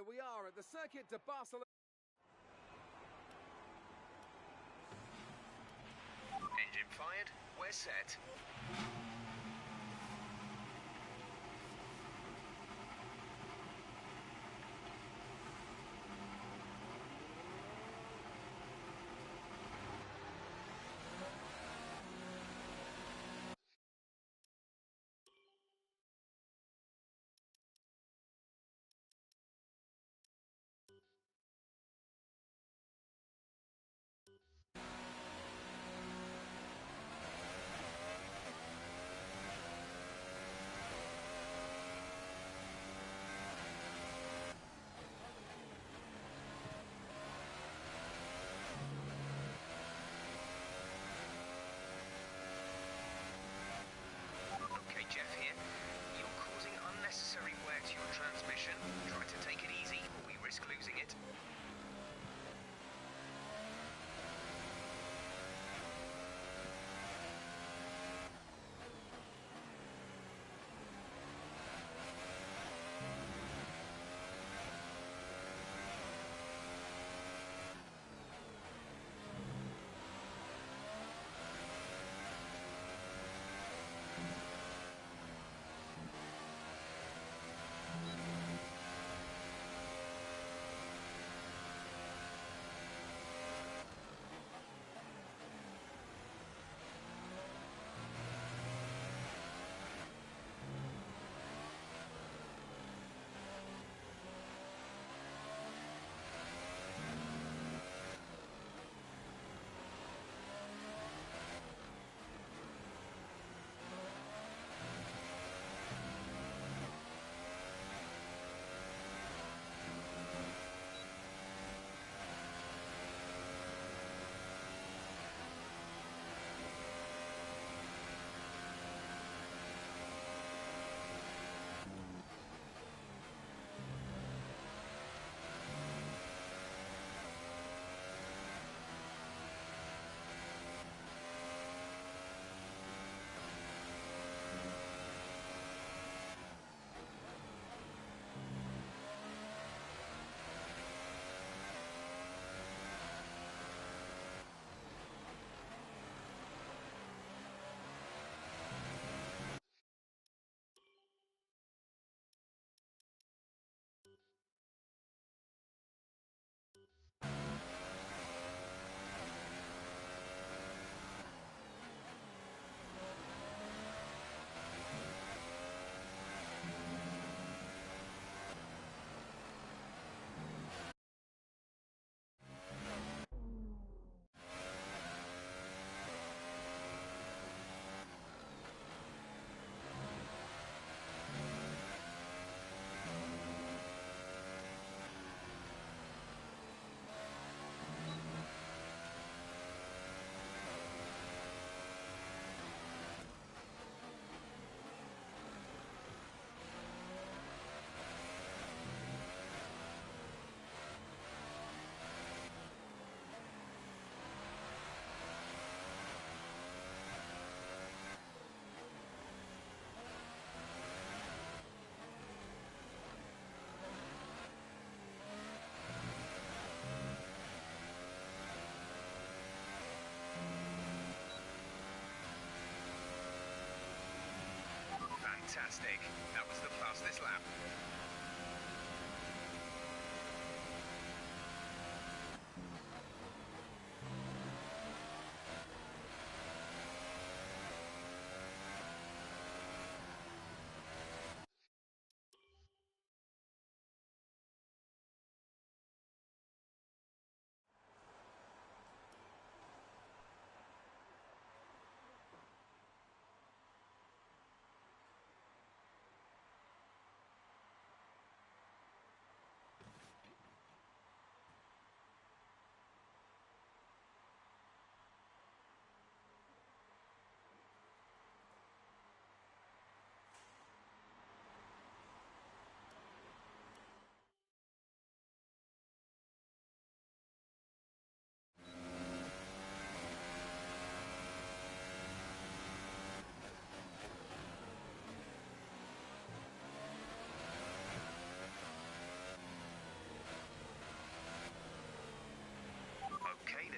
Here we are at the Circuit de Barcelona. Engine fired, we're set. Okay, Jeff here. You're causing unnecessary wear to your transmission. Try to take it easy, or we risk losing it. Fantastic. That was the fastest lap.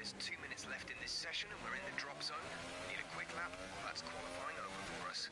There's 2 minutes left in this session and we're in the drop zone. We need a quick lap, or that's qualifying over for us.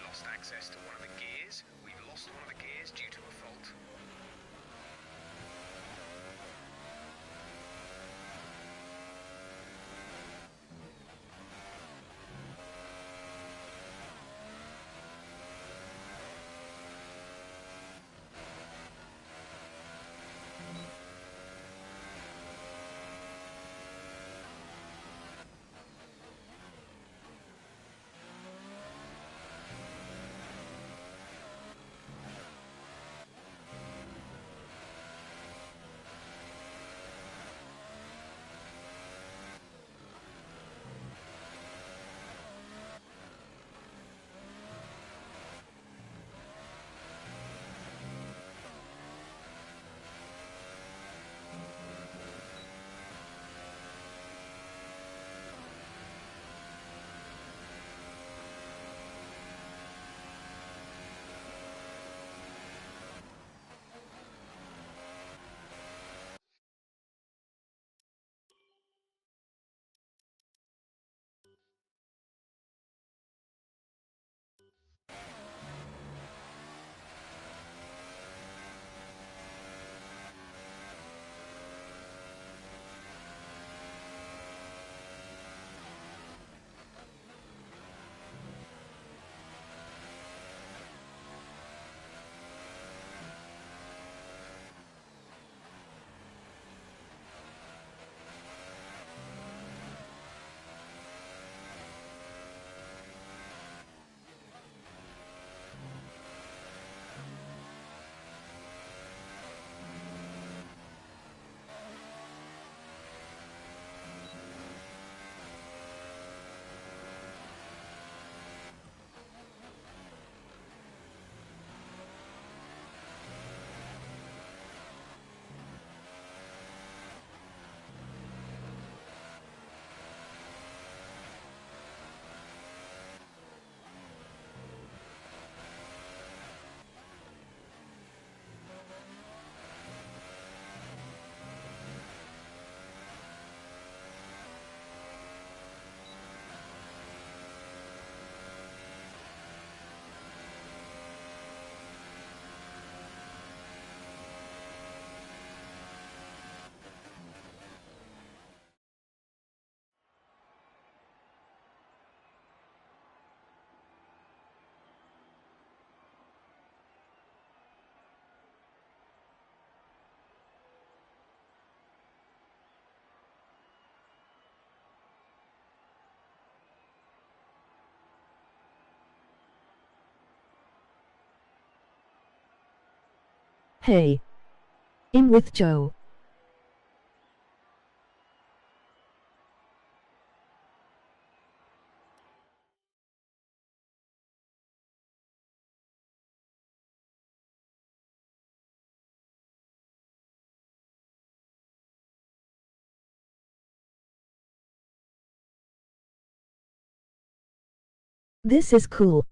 Lost access to one of the gears. We've lost one of the gears due to a fault. Hey. In with Joe. This is cool.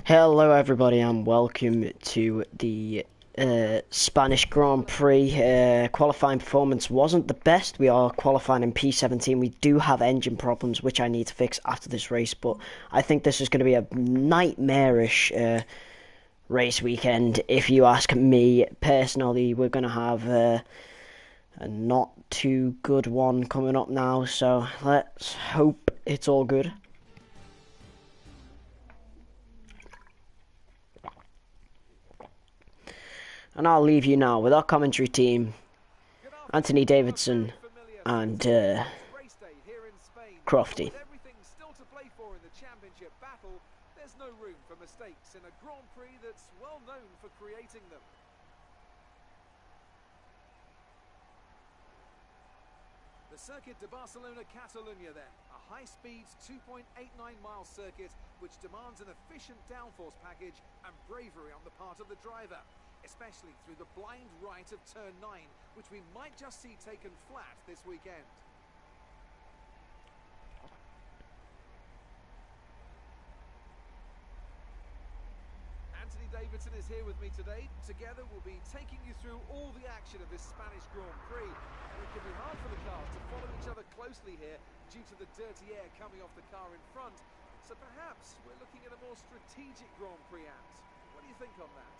Hello everybody and welcome to the Spanish Grand Prix. Qualifying performance wasn't the best. We are qualifying in P17. We do have engine problems which I need to fix after this race, but I think this is going to be a nightmarish race weekend. If you ask me personally, we're going to have a not too good one coming up now, so let's hope it's all good. And I'll leave you now with our commentary team, Anthony Davidson and Crofty. With everything still to play for in the championship battle, there's no room for mistakes in a Grand Prix that's well known for creating them. The Circuit de Barcelona, Catalunya then, a high-speed 2.89-mile circuit which demands an efficient downforce package and bravery on the part of the driver, especially through the blind right of turn 9, which we might just see taken flat this weekend. Anthony Davidson is here with me today. Together we'll be taking you through all the action of this Spanish Grand Prix. And it can be hard for the cars to follow each other closely here due to the dirty air coming off the car in front. So perhaps we're looking at a more strategic Grand Prix act. What do you think on that?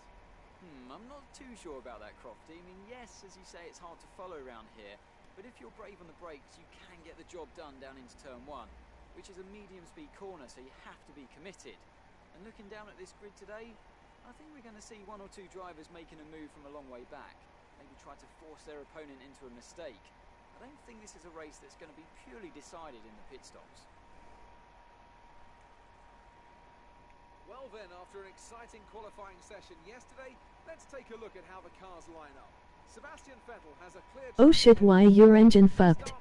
I'm not too sure about that, Crofty. I mean, yes, as you say, it's hard to follow around here, but if you're brave on the brakes, you can get the job done down into turn 1, which is a medium-speed corner, so you have to be committed. And looking down at this grid today, I think we're going to see 1 or 2 drivers making a move from a long way back, maybe try to force their opponent into a mistake. I don't think this is a race that's going to be purely decided in the pit stops. Well then, after an exciting qualifying session yesterday, let's take a look at how the cars line up. Sebastian Vettel has a clear... Oh shit, why your engine fucked?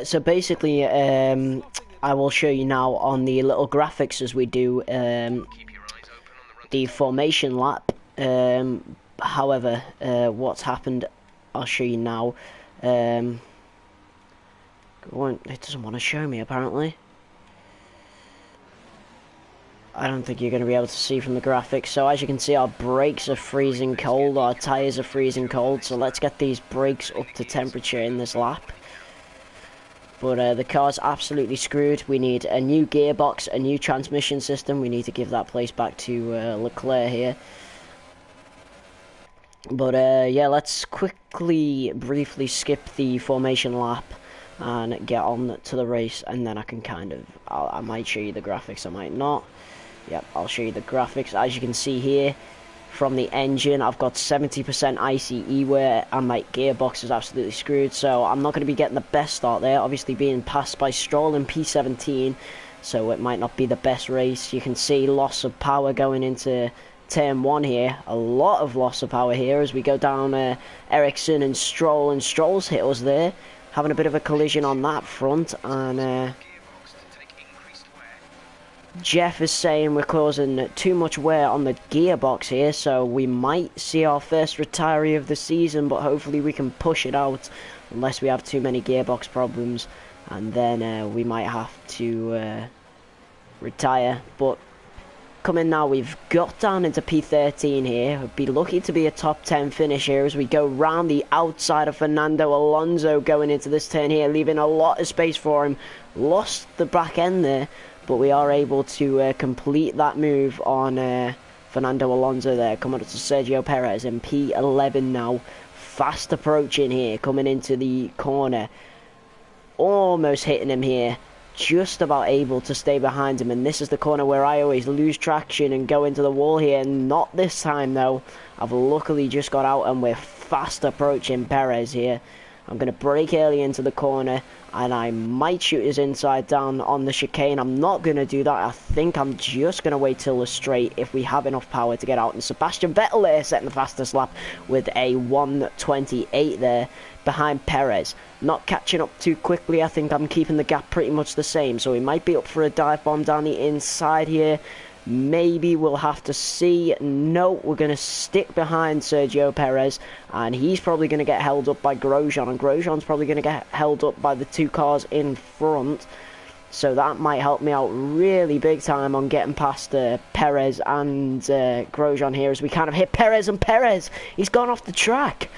So basically, I will show you now on the little graphics as we do the formation lap. However, what's happened, I'll show you now. It doesn't want to show me, apparently. I don't think you're going to be able to see from the graphics. So as you can see, our brakes are freezing cold, our tyres are freezing cold. So let's get these brakes up to temperature in this lap. But the car's absolutely screwed. We need a new gearbox, a new transmission system. We need to give that place back to Leclerc here. But yeah, let's briefly skip the formation lap and get on to the race. And then I can I might show you the graphics, I might not. Yep, I'll show you the graphics. As you can see here, from the engine, I've got 70% ICE wear, and my gearbox is absolutely screwed, so I'm not going to be getting the best start there. Obviously being passed by Stroll in P17, so it might not be the best race. You can see loss of power going into turn 1 here. A lot of loss of power here as we go down Ericsson and Stroll's hit us there, having a bit of a collision on that front, and Jeff is saying we're causing too much wear on the gearbox here, so we might see our first retiree of the season, but hopefully we can push it out unless we have too many gearbox problems, and then we might have to retire. But coming now, we've got down into P13 here. We'd be lucky to be a top 10 finish here as we go round the outside of Fernando Alonso going into this turn here, leaving a lot of space for him. Lost the back end there, but we are able to complete that move on Fernando Alonso there, coming up to Sergio Perez in P11 now. Fast approaching here, coming into the corner. Almost hitting him here. Just about able to stay behind him. And this is the corner where I always lose traction and go into the wall here. Not this time though. I've luckily just got out and we're fast approaching Perez here. I'm going to brake early into the corner, and I might shoot his inside down on the chicane. I'm not going to do that. I think I'm just going to wait till the straight if we have enough power to get out. And Sebastian Vettel there setting the fastest lap with a 1:28 there behind Perez. Not catching up too quickly. I think I'm keeping the gap pretty much the same. So we might be up for a dive bomb down the inside here. Maybe we'll have to see. No, we're going to stick behind Sergio Perez, and he's probably going to get held up by Grosjean, and Grosjean's probably going to get held up by the 2 cars in front. So that might help me out really big time on getting past Perez and Grosjean here, as we kind of hit Perez, and Perez, he's gone off the track.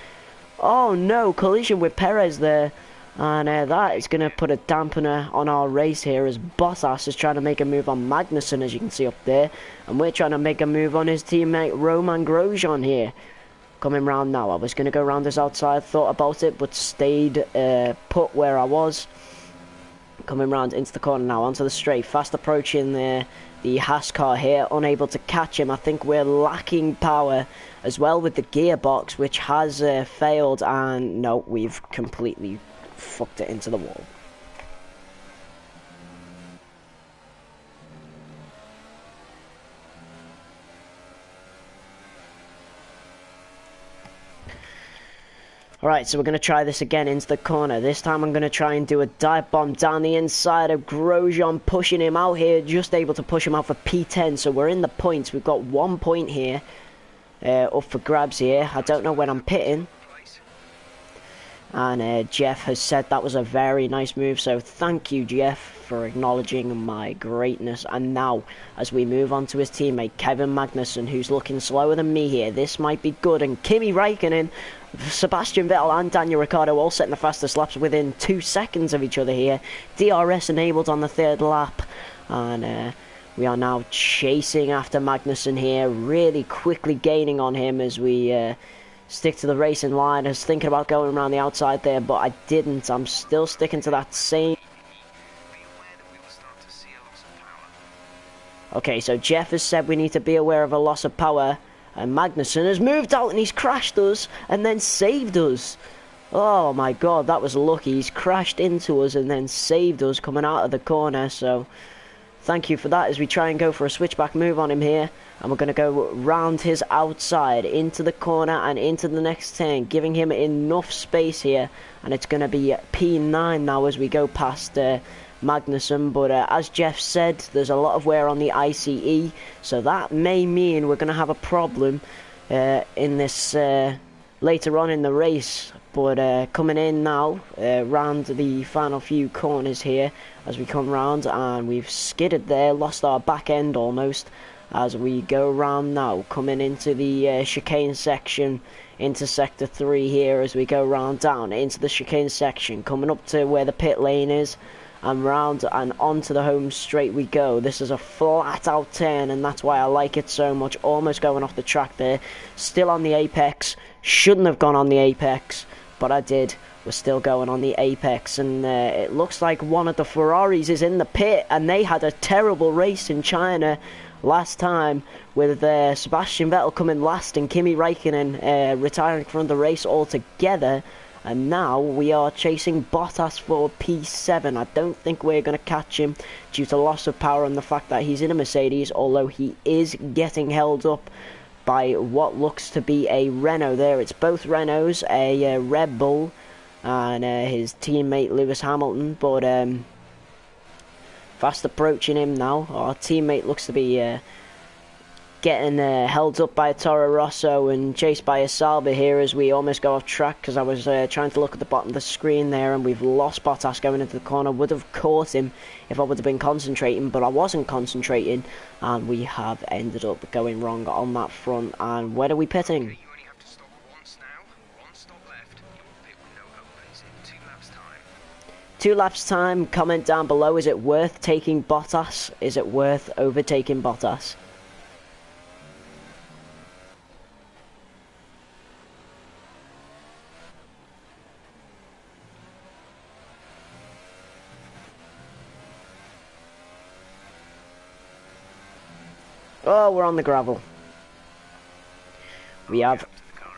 Oh no, collision with Perez there. And that is going to put a dampener on our race here, as Bottas is trying to make a move on Magnussen, as you can see up there. And we're trying to make a move on his teammate Roman Grosjean here. Coming round now. I was going to go round this outside, thought about it, but stayed put where I was. Coming round into the corner now, onto the straight, fast approaching the Haas car here, unable to catch him. I think we're lacking power as well with the gearbox, which has failed, and no, we've completely fucked it into the wall. Alright, so we're going to try this again into the corner. This time I'm going to try and do a dive bomb down the inside of Grosjean, pushing him out here, just able to push him out for P10. So we're in the points. We've got 1 point here, up for grabs here. I don't know when I'm pitting. And Jeff has said that was a very nice move, so thank you, Jeff, for acknowledging my greatness. And now, as we move on to his teammate, Kevin Magnussen, who's looking slower than me here. This might be good, and Kimi Räikkönen, Sebastian Vettel and Daniel Ricciardo all setting the fastest laps within 2 seconds of each other here. DRS enabled on the 3rd lap, and we are now chasing after Magnussen here, really quickly gaining on him as we stick to the racing line. I was thinking about going around the outside there, but I didn't. I'm still sticking to that same... Okay, so Jeff has said we need to be aware of a loss of power, and Magnussen has moved out and he's crashed us and then saved us. Oh my god, that was lucky. He's crashed into us and then saved us coming out of the corner, so thank you for that as we try and go for a switchback move on him here. And we're going to go round his outside into the corner and into the next turn, giving him enough space here. And it's going to be P9 now as we go past Magnussen. But as Jeff said, there's a lot of wear on the ICE, so that may mean we're going to have a problem in this later on in the race. But coming in now, round the final few corners here as we come round, and we've skidded there, lost our back end almost. As we go round now, coming into the chicane section, into sector 3 here, as we go round down into the chicane section, coming up to where the pit lane is, and round and onto the home straight we go. This is a flat out turn, and that's why I like it so much. Almost going off the track there, still on the apex. Shouldn't have gone on the apex, but I did. We're still going on the apex, and it looks like one of the Ferraris is in the pit, and they had a terrible race in China last time, with Sebastian Vettel coming last and Kimi Räikkönen retiring from the race altogether. And now we are chasing Bottas for P7. I don't think we're going to catch him due to loss of power and the fact that he's in a Mercedes, although he is getting held up by what looks to be a Renault there. It's both Renaults, a Red Bull and his teammate Lewis Hamilton, but fast approaching him now. Our teammate looks to be getting held up by a Toro Rosso and chased by a Sauber here as we almost go off track, because I was trying to look at the bottom of the screen there, and we've lost Bottas going into the corner. Would have caught him if I would have been concentrating, but I wasn't concentrating, and we have ended up going wrong on that front. And where are we pitting? You only have to stop once now. One stop left. Your pit window opens in 2 laps time. 2 laps time. Comment down below, is it worth taking Bottas? Is it worth overtaking Bottas? Oh, we're on the gravel. We have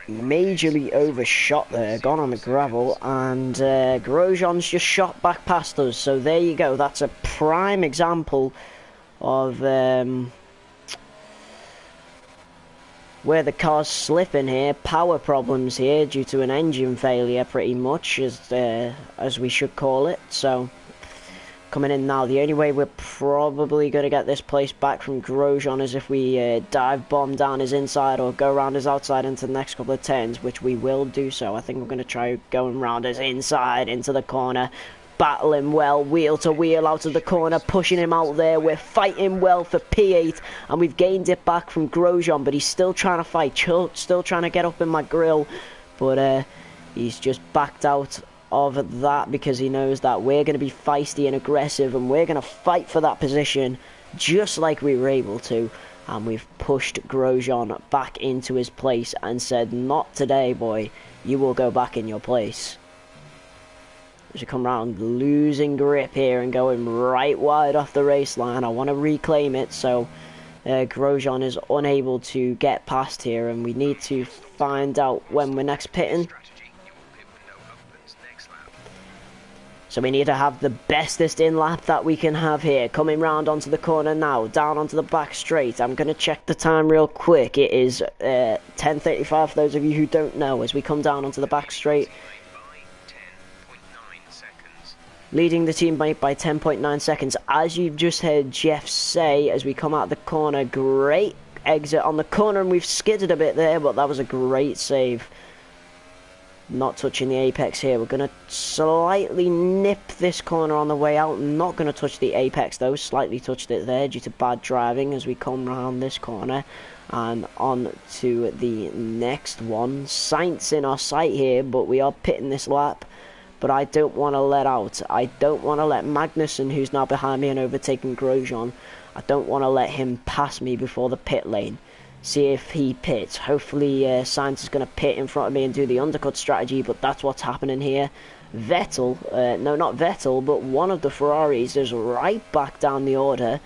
majorly overshot there, gone on the gravel, and Grosjean's just shot back past us. So there you go. That's a prime example of where the car's slipping here. Power problems here due to an engine failure, pretty much, as we should call it. So coming in now, the only way we're probably going to get this place back from Grosjean is if we dive bomb down his inside or go around his outside into the next couple of turns, which we will do so. I think we're going to try going around his inside into the corner, battling well, wheel to wheel out of the corner, pushing him out there. We're fighting well for P8, and we've gained it back from Grosjean, but he's still trying to fight, still trying to get up in my grill, but he's just backed out of that because he knows that we're going to be feisty and aggressive, and we're going to fight for that position just like we were able to. And we've pushed Grosjean back into his place and said, not today, boy, you will go back in your place. As we come round, losing grip here and going right wide off the race line. I want to reclaim it, so Grosjean is unable to get past here, and we need to find out when we're next pitting. So we need to have the bestest in lap that we can have here. Coming round onto the corner now, down onto the back straight. I'm going to check the time real quick. It is 10:35 for those of you who don't know, as we come down onto the back straight. Leading the team by 10.9 seconds. As you've just heard Jeff say, as we come out the corner, great exit on the corner, and we've skidded a bit there, but that was a great save. Not touching the apex here. We're going to slightly nip this corner on the way out. Not going to touch the apex though. Slightly touched it there due to bad driving as we come round this corner and on to the next one. Sainz in our sight here, but we are pitting this lap. But I don't want to let out. I don't want to let Magnussen, who's now behind me and overtaking Grosjean, I don't want to let him pass me before the pit lane. See if he pits. Hopefully Sainz is going to pit in front of me and do the undercut strategy, but that's what's happening here. Vettel, no not Vettel, but one of the Ferraris is right back down the order.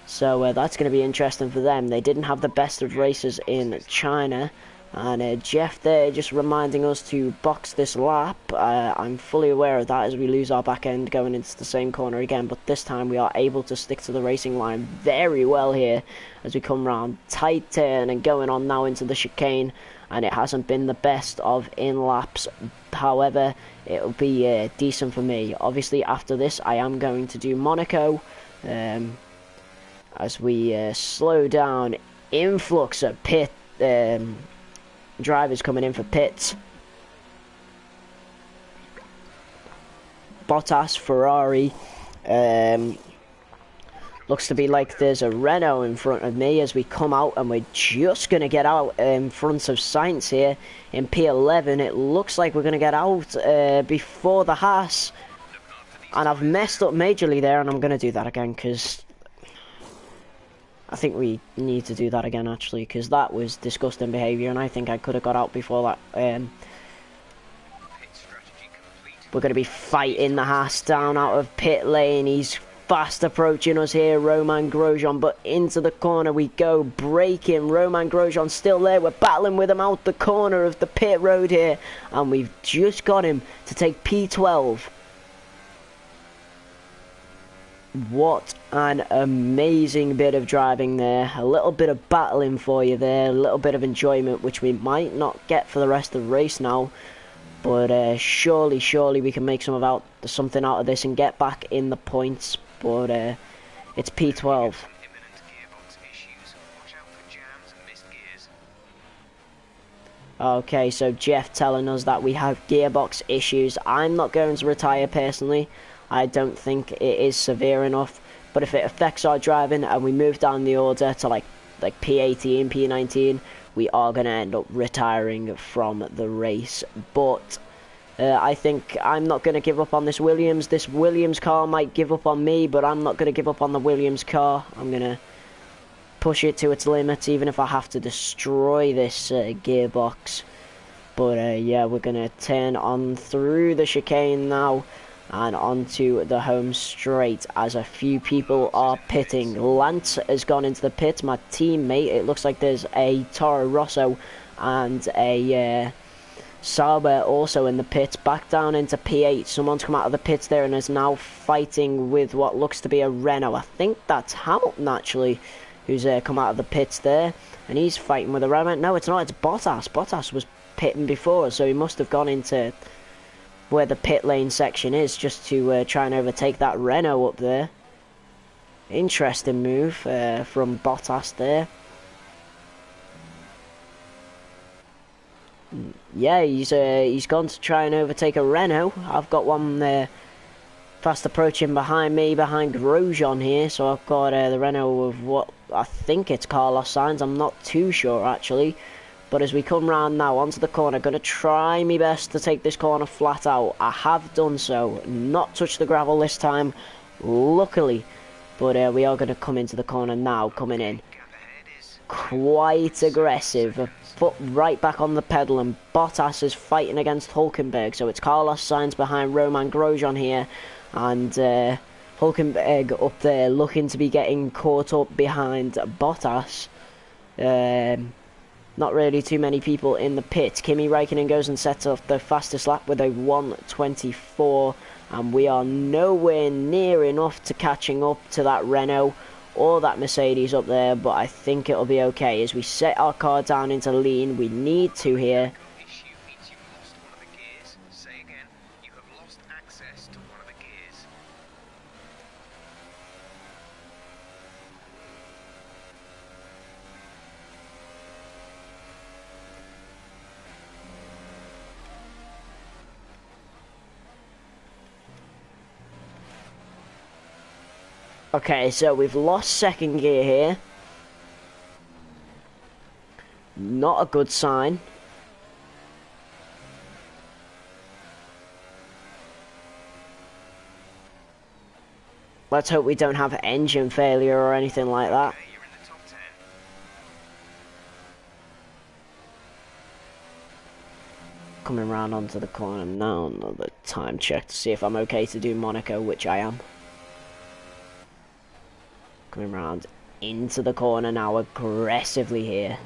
So that's going to be interesting for them. They didn't have the best of races in China. And Jeff there just reminding us to box this lap. I'm fully aware of that as we lose our back end going into the same corner again. But this time we are able to stick to the racing line very well here as we come round. Tight turn and going on now into the chicane. And it hasn't been the best of in-laps. However, it'll be decent for me. Obviously after this I am going to do Monaco. As we slow down. Influx of pit... drivers coming in for pits. Bottas, Ferrari. Looks to be like there's a Renault in front of me as we come out, and we're just going to get out in front of Sainz here in P11. It looks like we're going to get out before the Haas. And I've messed up majorly there, and I'm going to do that again because I think we need to do that again, actually, because that was disgusting behaviour, and I think I could have got out before that. We're going to be fighting the Haas down out of pit lane. He's fast approaching us here, Romain Grosjean, but into the corner we go, braking. Romain Grosjean still there. We're battling with him out the corner of the pit road here, and we've just got him to take P12. What an amazing bit of driving there. A little bit of battling for you there. A little bit of enjoyment, which we might not get for the rest of the race now. But surely we can make something out of this and get back in the points. But it's P12. Okay, so Jeff telling us that we have gearbox issues. I'm not going to retire personally. I don't think it is severe enough, but if it affects our driving and we move down the order to like P18, P19, we are going to end up retiring from the race. But I think I'm not going to give up on this Williams. This Williams car might give up on me, but I'm not going to give up on the Williams car. I'm going to push it to its limits, even if I have to destroy this gearbox. But yeah, we're going to turn on through the chicane now and onto the home straight as a few people are pitting. Lance has gone into the pits, my teammate. It looks like there's a Toro Rosso and a Sauber also in the pits. Back down into P8. Someone's come out of the pits there and is now fighting with what looks to be a Renault. I think that's Hamilton actually, who's come out of the pits there, and he's fighting with a Renault. No, it's not, it's Bottas. Bottas was pitting before, so he must have gone into where the pit lane section is just to try and overtake that Renault up there. Interesting move from Bottas there. Yeah, he's gone to try and overtake a Renault. I've got one fast approaching behind me, behind Grosjean here, so I've got the Renault of what I think it's Carlos Sainz. I'm not too sure actually. But as we come round now onto the corner, going to try my best to take this corner flat out. I have done so, not touch the gravel this time, luckily. But we are going to come into the corner now, coming in. quite aggressive. Foot right back on the pedal, and Bottas is fighting against Hulkenberg. So it's Carlos Sainz behind Roman Grosjean here, and Hulkenberg up there looking to be getting caught up behind Bottas. Not really too many people in the pit. Kimi Räikkönen goes and sets off the fastest lap with a 1:24, and we are nowhere near enough to catching up to that Renault or that Mercedes up there, but I think it'll be okay as we set our car down into lean. We need to here. Issue means you've lost one of the gears. Say again, you have lost access to one of the gears. Okay, so we've lost second gear here. Not a good sign. Let's hope we don't have engine failure or anything like that. Okay, you're in the top 10. Coming round onto the corner now, another time check to see if I'm okay to do Monaco, which I am. Coming round into the corner now aggressively here.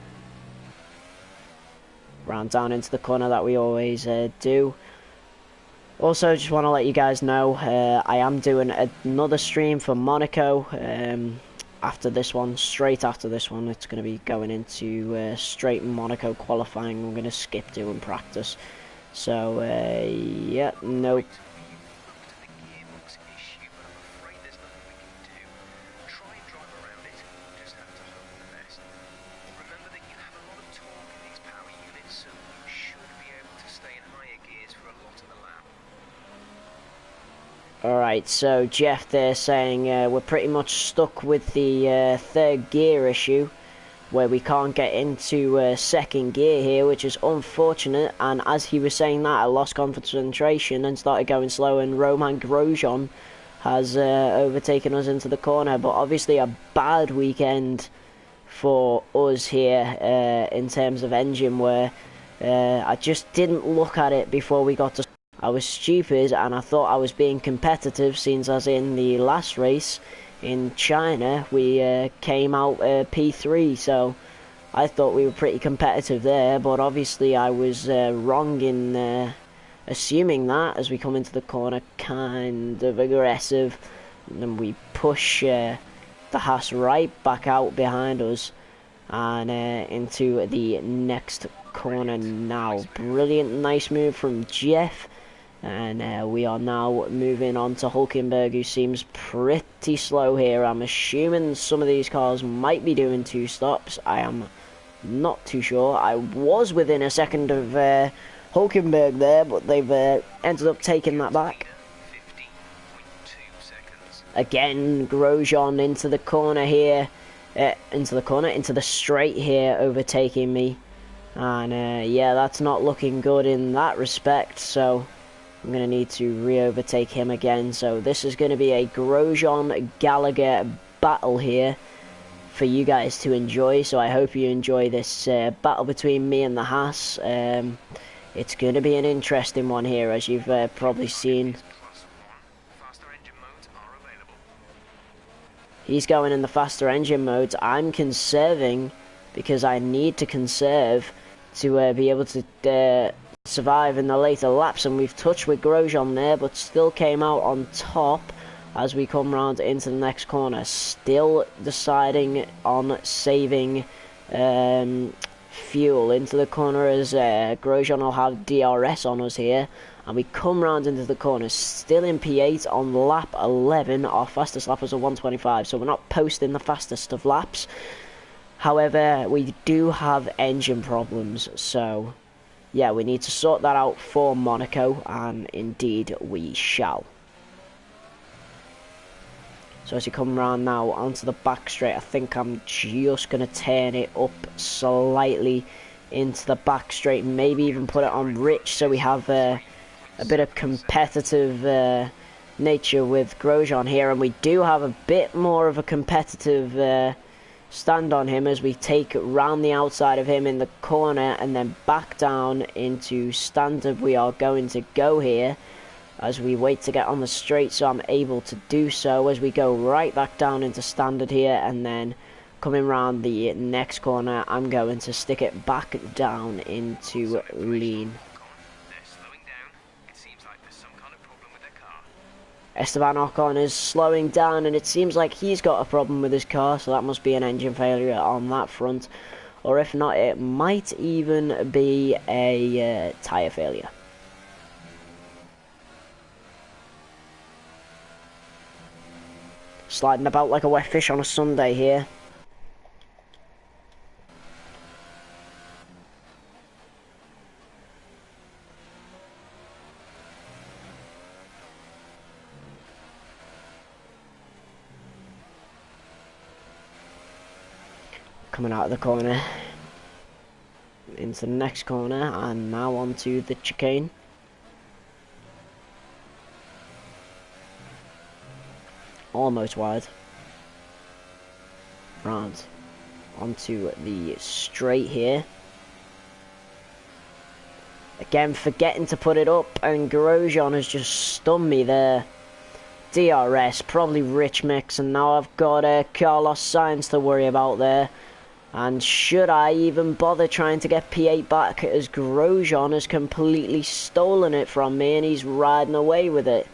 Round down into the corner that we always do. Also, just want to let you guys know, I am doing another stream for Monaco. After this one, straight after this one, it's going to be going into straight Monaco qualifying. We're going to skip doing practice. So, yeah, nope. Alright, so Jeff there saying we're pretty much stuck with the third gear issue, where we can't get into second gear here, which is unfortunate. And as he was saying that, I lost concentration and started going slow, and Roman Grosjean has overtaken us into the corner. But obviously a bad weekend for us here in terms of engine wear. I just didn't look at it before we got to... I was stupid and I thought I was being competitive, since as in the last race in China we came out P3, so I thought we were pretty competitive there. But obviously I was wrong in assuming that, as we come into the corner kind of aggressive, and then we push the Haas right back out behind us and into the next corner now. Brilliant, nice move from Jeff. And we are now moving on to Hulkenberg, who seems pretty slow here. I'm assuming some of these cars might be doing 2 stops. I am not too sure. I was within a second of Hulkenberg there, but they've ended up taking that back. Again, Grosjean into the corner here. Into the straight here, overtaking me. And yeah, that's not looking good in that respect, so I'm going to need to re-overtake him again. So this is going to be a Grosjean-Gallagher battle here for you guys to enjoy. So I hope you enjoy this battle between me and the Haas. It's going to be an interesting one here, as you've probably seen. He's going in the faster engine modes. I'm conserving because I need to conserve to be able to survive in the later laps, and we've touched with Grosjean there, but still came out on top as we come round into the next corner. Still deciding on saving fuel into the corner, as Grosjean will have DRS on us here, and we come round into the corner, still in P8 on lap 11. Our fastest lap was a 1:25, so we're not posting the fastest of laps. However, we do have engine problems, so yeah, we need to sort that out for Monaco, and indeed we shall. So as you come around now onto the back straight, I think I'm just going to turn it up slightly into the back straight, maybe even put it on rich, so we have a bit of competitive nature with Grosjean here, and we do have a bit more of a competitive stand on him as we take round the outside of him in the corner and then back down into standard. We are going to go here as we wait to get on the straight, so I'm able to do so as we go right back down into standard here, and then coming round the next corner I'm going to stick it back down into lean. Esteban Ocon is slowing down, and it seems like he's got a problem with his car, so that must be an engine failure on that front, or if not, it might even be a tyre failure. Sliding about like a wet fish on a Sunday here. Coming out of the corner into the next corner, and now onto the chicane. Almost wide. Round onto the straight here. Again, forgetting to put it up, and Grosjean has just stunned me there. DRS, probably rich mix, and now I've got Carlos Sainz to worry about there. And should I even bother trying to get P8 back, as Grosjean has completely stolen it from me and he's riding away with it.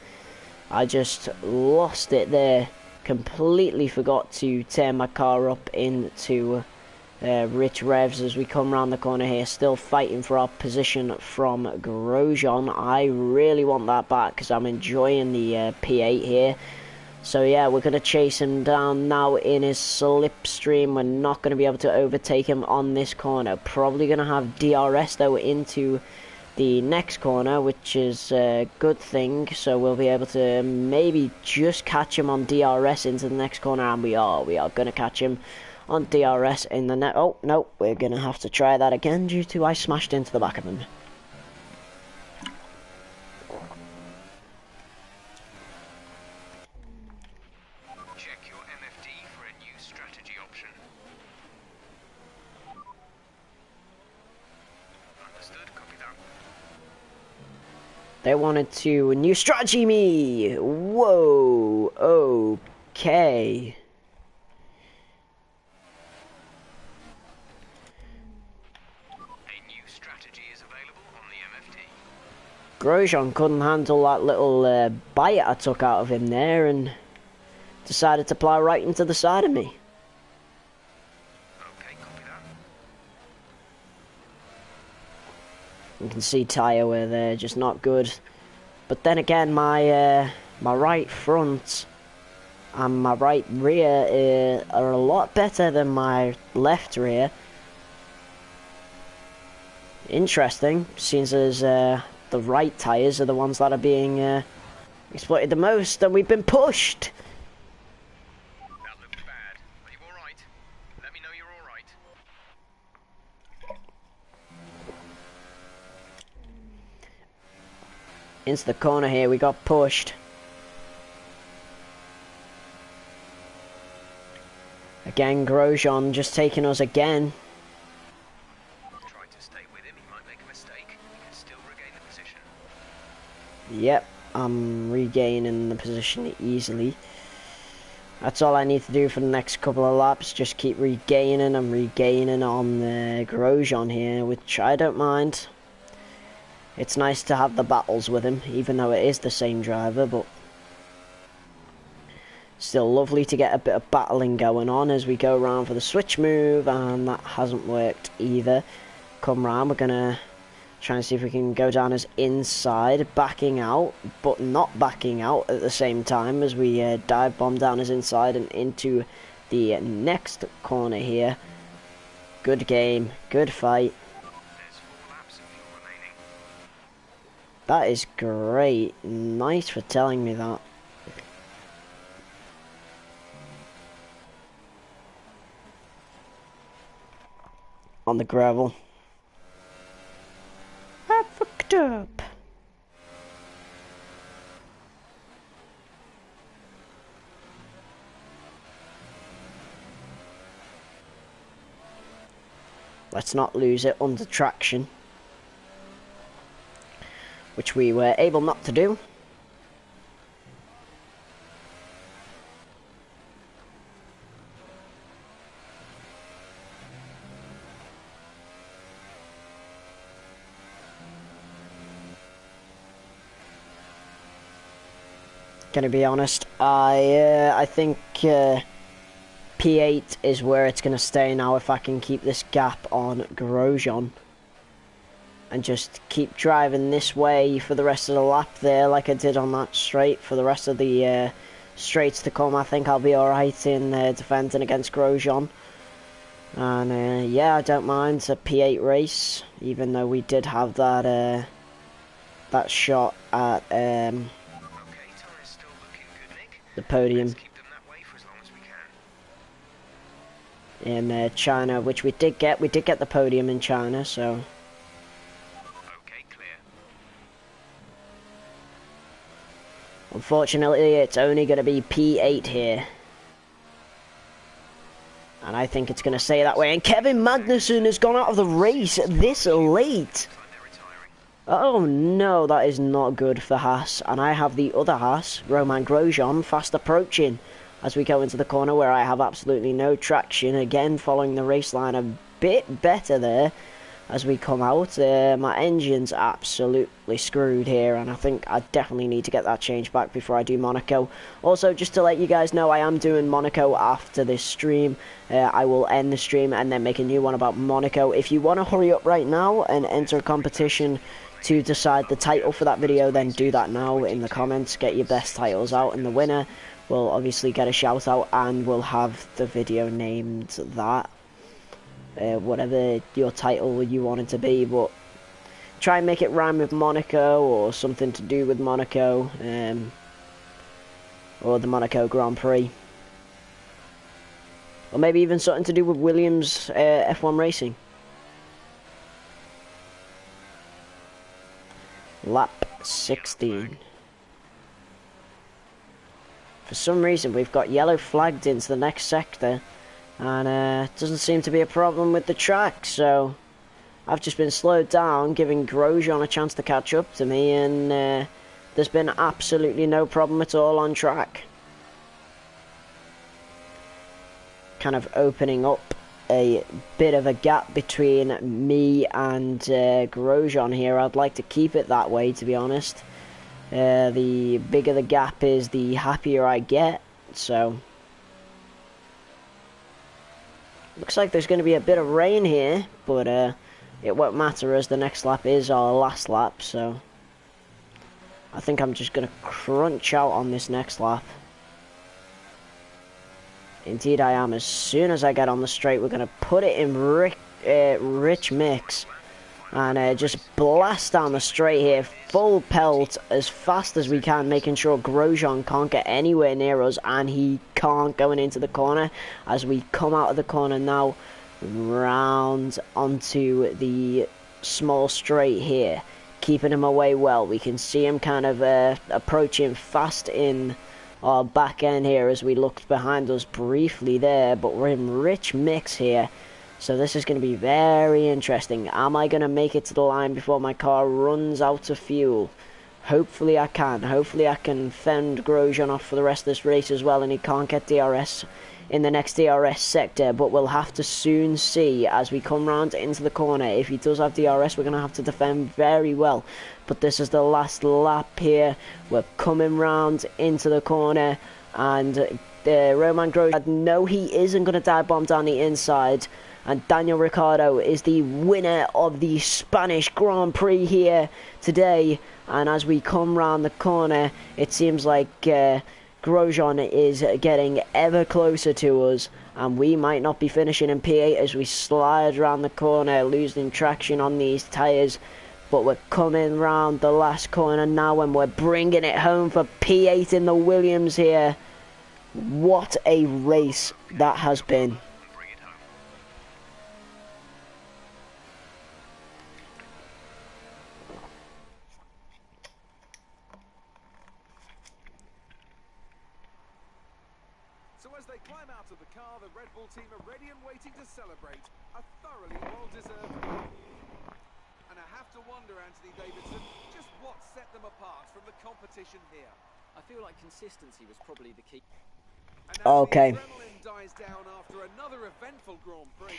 I just lost it there. Completely forgot to turn my car up into rich revs as we come round the corner here. Still fighting for our position from Grosjean. I really want that back because I'm enjoying the P8 here. So yeah, we're going to chase him down now in his slipstream. We're not going to be able to overtake him on this corner. Probably going to have DRS though into the next corner, which is a good thing. So we'll be able to maybe just catch him on DRS into the next corner, and we are going to catch him on DRS in the net. Oh no, we're going to have to try that again due to I smashed into the back of him. They wanted to new strategy me. Whoa. Okay. A new strategy is available on the MFD. Grosjean couldn't handle that little bite I took out of him there and decided to plow right into the side of me. Okay, copy that. You can see tyre wear there, just not good. But then again, my right front and my right rear are a lot better than my left rear. Interesting, since as the right tyres are the ones that are being exploited the most, and we've been pushed. That looks bad. Are you alright? Let me know you're alright. Into the corner here, we got pushed. Again, Grosjean just taking us again. Try to stay with him, he might make a mistake. He can still regain the position. Yep, I'm regaining the position easily. That's all I need to do for the next couple of laps, just keep regaining and regaining on Grosjean here, which I don't mind. It's nice to have the battles with him, even though it is the same driver, but still lovely to get a bit of battling going on as we go around for the switch move, and that hasn't worked either. Come round, we're going to try and see if we can go down as inside, backing out, but not backing out at the same time as we dive bomb down as inside and into the next corner here. Good game, good fight. There's 4 laps of fuel remaining. That is great. Nice for telling me that. On the gravel. I fucked up. let's not lose it under traction, which we were able not to do. Gonna be honest, I think P8 is where it's gonna stay now if I can keep this gap on Grosjean and just keep driving this way for the rest of the lap there, like I did on that straight. For the rest of the straights to come, I think I'll be alright in defending against Grosjean. And yeah, I don't mind a P8 race, even though we did have that that shot at the podium in China, which we did get. We did get the podium in China, so. Okay, clear. Unfortunately, it's only going to be P8 here. And I think it's going to stay that way. And Kevin Magnussen has gone out of the race this late. Oh no, that is not good for Haas. And I have the other Haas, Romain Grosjean, fast approaching as we go into the corner where I have absolutely no traction. Again, following the race line a bit better there as we come out. My engine's absolutely screwed here, and I think I definitely need to get that changed back before I do Monaco. Also, just to let you guys know, I am doing Monaco after this stream. I will end the stream and then make a new one about Monaco. If you want to hurry up right now and enter a competition to decide the title for that video, then do that now in the comments. Get your best titles out, and the winner will obviously get a shout out, and we'll have the video named that. Whatever your title you want it to be, but try and make it rhyme with Monaco or something to do with Monaco, or the Monaco Grand Prix, or maybe even something to do with Williams F1 racing. Lap 16. For some reason we've got yellow flagged into the next sector, and it doesn't seem to be a problem with the track, so I've just been slowed down, giving Grosjean a chance to catch up to me, and there's been absolutely no problem at all on track. Kind of opening up a bit of a gap between me and Grosjean here. I'd like to keep it that way, to be honest. The bigger the gap is, the happier I get, so looks like there's going to be a bit of rain here, but it won't matter as the next lap is our last lap, so I think I'm just going to crunch out on this next lap. Indeed I am. As soon as I get on the straight, we're going to put it in rich mix and just blast down the straight here, full pelt as fast as we can, making sure Grosjean can't get anywhere near us, and he can't going into the corner as we come out of the corner now, round onto the small straight here, keeping him away well. We can see him kind of approaching fast in our back end here as we looked behind us briefly there, but we're in rich mix here, so this is going to be very interesting. Am I going to make it to the line before my car runs out of fuel? Hopefully I can. Hopefully I can fend Grosjean off for the rest of this race as well, and he can't get DRS in the next DRS sector, but we'll have to soon see as we come round into the corner. If he does have DRS, we're going to have to defend very well. But this is the last lap here. We're coming round into the corner, and Romain Grosjean, no, he isn't going to dive bomb down the inside, and Daniel Ricciardo is the winner of the Spanish Grand Prix here today. And as we come round the corner, it seems like Grosjean is getting ever closer to us, and we might not be finishing in P8 as we slide around the corner, losing traction on these tyres. But we're coming round the last corner now, and we're bringing it home for P8 in the Williams here. What a race that has been. So as they climb out of the car, the Red Bull team are ready and waiting to celebrate a thoroughly well-deserved win. And I have to wonder, Anthony Davidson, just what set them apart from the competition here. I feel like consistency was probably the key. And now Okay. the adrenaline dies down after another eventful Grand Prix.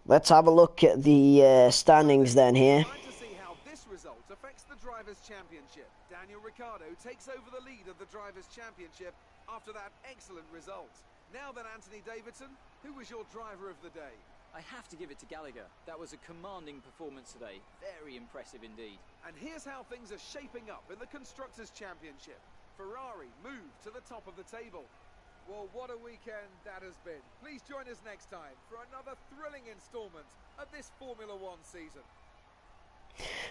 Let's have a look at the standings then here. Time to see how this result affects the Drivers' Championship. Daniel Ricciardo takes over the lead of the Drivers' Championship after that excellent result. Now then, Anthony Davidson, who was your driver of the day? I have to give it to Gallagher. That was a commanding performance today. Very impressive indeed. And here's how things are shaping up in the Constructors' Championship. Ferrari moved to the top of the table. Well, what a weekend that has been. Please join us next time for another thrilling installment of this Formula One season.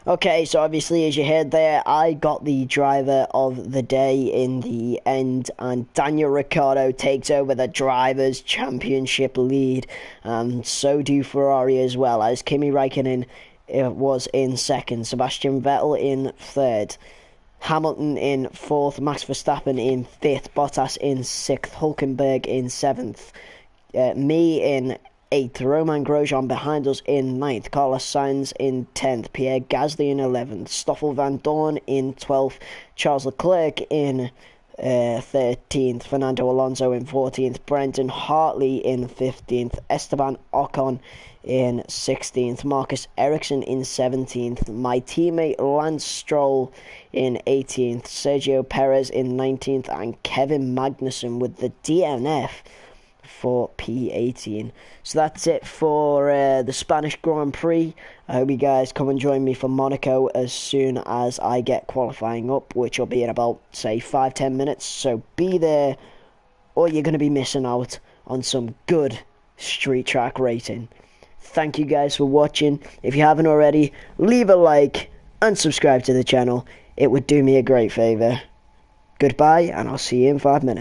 Okay, so obviously, as you heard there, I got the driver of the day in the end, and Daniel Ricciardo takes over the Drivers' Championship lead, and so do Ferrari as well, as Kimi Raikkonen was in second, Sebastian Vettel in third, Hamilton in fourth, Max Verstappen in fifth, Bottas in sixth, Hulkenberg in seventh, me in eighth, Romain Grosjean behind us in ninth, Carlos Sainz in 10th, Pierre Gasly in 11th, Stoffel Van Dorn in 12th, Charles Leclerc in 13th, Fernando Alonso in 14th, Brendan Hartley in 15th, Esteban Ocon in 16th, Marcus Ericsson in 17th, my teammate Lance Stroll in 18th, Sergio Perez in 19th, and Kevin Magnussen with the DNF for P18. So that's it for the Spanish Grand Prix. I hope you guys come and join me for Monaco as soon as I get qualifying up, which will be in about, say, 5-10 minutes. So be there, or you're going to be missing out on some good street track racing. Thank you guys for watching. If you haven't already, leave a like and subscribe to the channel. It would do me a great favour. Goodbye, and I'll see you in 5 minutes.